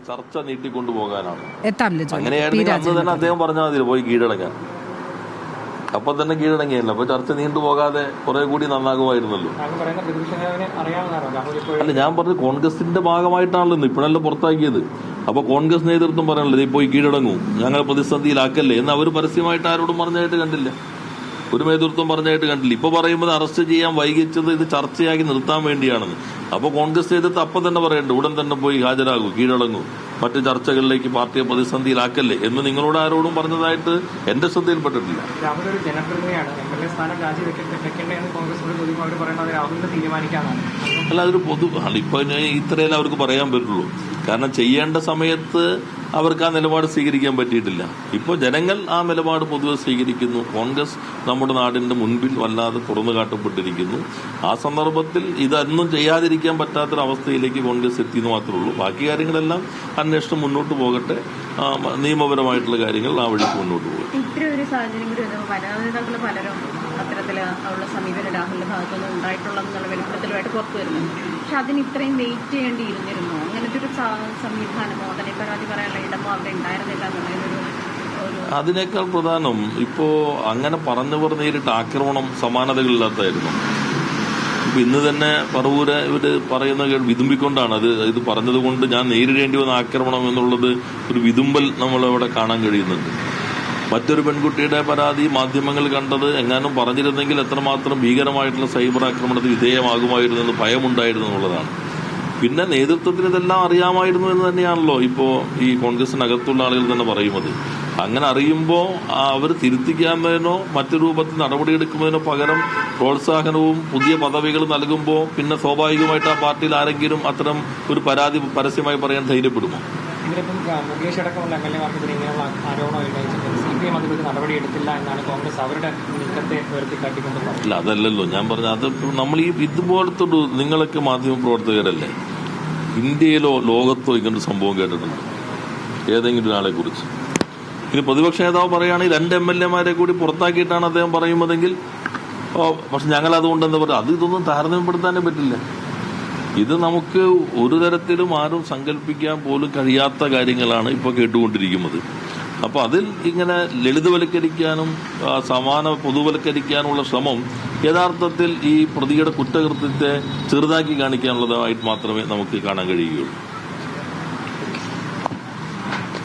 ചർച്ച നീട്ടിക്കൊണ്ടുപോകാനാണ്. എത്താം അങ്ങനെയായിരുന്നെങ്കിൽ അന്ന് തന്നെ അദ്ദേഹം പറഞ്ഞാൽ മതി പോയി കീഴടങ്ങാൻ. അപ്പൊ തന്നെ കീഴടങ്ങിയല്ല, അപ്പൊ ചർച്ച നീണ്ടുപോകാതെ കുറെ കൂടി നന്നാകുമായിരുന്നല്ലോ. അല്ല, ഞാൻ പറഞ്ഞു കോൺഗ്രസിന്റെ ഭാഗമായിട്ടാണല്ലോ ഇപ്പോഴല്ല പുറത്താക്കിയത്. അപ്പൊ കോൺഗ്രസ് നേതൃത്വം പറയാനുള്ളത് പോയി കീഴടങ്ങൂ, ഞങ്ങൾ പ്രതിസന്ധിയിലാക്കല്ലേ എന്ന് അവർ പരസ്യമായിട്ട് ആരോടും പറഞ്ഞായിട്ട് കണ്ടില്ല, ഒരു നേതൃത്വം പറഞ്ഞായിട്ട് കണ്ടില്ല. ഇപ്പൊ പറയുമ്പോൾ അറസ്റ്റ് ചെയ്യാൻ വൈകിച്ചത് ഇത് ചർച്ചയാക്കി നിർത്താൻ വേണ്ടിയാണെന്ന്. അപ്പൊ കോൺഗ്രസ് നേതൃത്വം അപ്പൊ തന്നെ പറയണ്ട, ഉടൻ തന്നെ പോയി ഹാജരാകൂ, കീഴടങ്ങൂ, മറ്റു ചർച്ചകളിലേക്ക് പാർട്ടിയെ പ്രതിസന്ധിയിലാക്കല്ലേ എന്ന് നിങ്ങളോട് ആരോടും പറഞ്ഞതായിട്ട് എന്റെ ശ്രദ്ധയിൽപ്പെട്ടിട്ടില്ല. അല്ല, അതൊരു ഇപ്പൊ ഇത്രയല്ലേ അവർക്ക് പറയാൻ പറ്റുള്ളൂ. കാരണം ചെയ്യേണ്ട സമയത്ത് അവർക്ക് ആ നിലപാട് സ്വീകരിക്കാൻ പറ്റിയിട്ടില്ല. ഇപ്പോൾ ജനങ്ങൾ ആ നിലപാട് പൊതുവെ സ്വീകരിക്കുന്നു. കോൺഗ്രസ് നമ്മുടെ നാടിന്റെ മുൻപിൽ വല്ലാതെ തുറന്നു കാട്ടപ്പെട്ടിരിക്കുന്നു. ആ സന്ദർഭത്തിൽ ഇതൊന്നും ചെയ്യാതിരിക്കാൻ പറ്റാത്തൊരവസ്ഥയിലേക്ക് കോൺഗ്രസ് എത്തിയെന്ന് മാത്രമേ ഉള്ളൂ. ബാക്കി കാര്യങ്ങളെല്ലാം അന്വേഷണം മുന്നോട്ട് പോകട്ടെ, നിയമപരമായിട്ടുള്ള കാര്യങ്ങൾ ആ വഴിക്ക് മുന്നോട്ട് പോകും. ഇത്രയും ഒരു സാഹചര്യം കൂടി വനിതാക്കൾ പലരും അത്തരത്തിലുള്ള സമീപനം രാഹുലിന്റെ ഭാഗത്തുനിന്ന് ഉണ്ടായിട്ടുള്ളതെന്നുള്ള വെളിപ്പെടുത്തലുമായിട്ട് പുറത്തു വരുന്നുണ്ട്. പക്ഷെ അതിന് ഇത്രയും വെയിറ്റ് ചെയ്യേണ്ടിയിരുന്നിരുന്നു? അങ്ങനത്തെ ഒരു സംവിധാനമോ അതിനെ പരാതി പറയാനുള്ള ഇടമോ അവിടെ ഉണ്ടായിരുന്നില്ല എന്നുള്ളതിനൊരു അതിനേക്കാൾ പ്രധാനം ഇപ്പോ അങ്ങനെ പറഞ്ഞവർ നേരിട്ട് ആക്രമണം സമാനതകളില്ലാത്തായിരുന്നു. ഇപ്പൊ ഇന്ന് തന്നെ പറവൂര് ഇവര് പറയുന്ന വിതുമ്പിക്കൊണ്ടാണ് ഇത് പറഞ്ഞത് കൊണ്ട് ഞാൻ നേരിടേണ്ടി വന്ന ആക്രമണം എന്നുള്ളത് ഒരു വിതുമ്പൽ നമ്മളവിടെ കാണാൻ കഴിയുന്നുണ്ട്. മറ്റൊരു പെൺകുട്ടിയുടെ പരാതി മാധ്യമങ്ങൾ കണ്ടത് എങ്ങാനും പറഞ്ഞിരുന്നെങ്കിൽ എത്രമാത്രം ഭീകരമായിട്ടുള്ള സൈബർ ആക്രമണത്തിന് വിധേയമാകുമായിരുന്നു എന്ന് ഭയമുണ്ടായിരുന്നു എന്നുള്ളതാണ്. പിന്നെ നേതൃത്വത്തിന് ഇതെല്ലാം അറിയാമായിരുന്നു എന്ന് തന്നെയാണല്ലോ ഇപ്പോ ഈ കോൺഗ്രസിനകത്തുള്ള ആളുകൾ തന്നെ പറയുന്നത്. അങ്ങനെ അറിയുമ്പോൾ അവർ തിരുത്തിക്കാന്നതിനോ മറ്റു രൂപത്തിൽ നടപടിയെടുക്കുന്നതിനോ പകരം പ്രോത്സാഹനവും പുതിയ പദവികൾ നൽകുമ്പോൾ പിന്നെ സ്വാഭാവികമായിട്ട് ആ പാർട്ടിയിൽ ആരെങ്കിലും അത്തരം ഒരു പരാതി പരസ്യമായി പറയാൻ ധൈര്യപ്പെടുമോ? ഇതിലിപ്പം മുകേഷ് അടക്കമുള്ള എംഎൽഎമാർക്കെതിരെ ഇങ്ങനെയുള്ള ആരോപണം ഉന്നയിച്ചിട്ടുണ്ട്. CPM അതിലൊരു നടപടിയെടുത്തില്ല എന്നാണ് കോൺഗ്രസ് അവരുടെ നീക്കത്തെ ഉയർത്തിക്കാട്ടിക്കൊണ്ട് പറഞ്ഞത്. അല്ല, അതല്ലല്ലോ ഞാൻ പറഞ്ഞത്. അത് നമ്മൾ ഈ ഇതുപോലത്തെ നിങ്ങളൊക്കെ മാധ്യമ പ്രവർത്തകരല്ലേ, ഇന്ത്യയിലോ ലോകത്തോ ഇങ്ങനൊരു സംഭവം കേട്ടിട്ടുണ്ട് ഏതെങ്കിലും ഒരാളെ കുറിച്ച്? ഇനി പ്രതിപക്ഷ നേതാവ് പറയുകയാണെങ്കിൽ 2 MLA-മാരെ കൂടി പുറത്താക്കിയിട്ടാണ് അദ്ദേഹം പറയുന്നതെങ്കിൽ പക്ഷെ ഞങ്ങൾ അതുകൊണ്ട് എന്താ പറയുക, ഇതൊന്നും താരതമ്യപ്പെടുത്താനേ പറ്റില്ല. ഇത് നമുക്ക് ഒരു തരത്തിലും ആരും സങ്കല്പിക്കാൻ പോലും കഴിയാത്ത കാര്യങ്ങളാണ് ഇപ്പോൾ കേട്ടുകൊണ്ടിരിക്കുന്നത്. അപ്പോൾ അതിൽ ഇങ്ങനെ ലളിതവൽക്കരിക്കാനും പൊതുവൽക്കരിക്കാനുള്ള ശ്രമം യഥാർത്ഥത്തിൽ ഈ പ്രതിയുടെ കുറ്റകൃത്യത്തെ ചെറുതാക്കി കാണിക്കാനുള്ളതായിട്ട് മാത്രമേ നമുക്ക് കാണാൻ കഴിയുകയുള്ളൂ.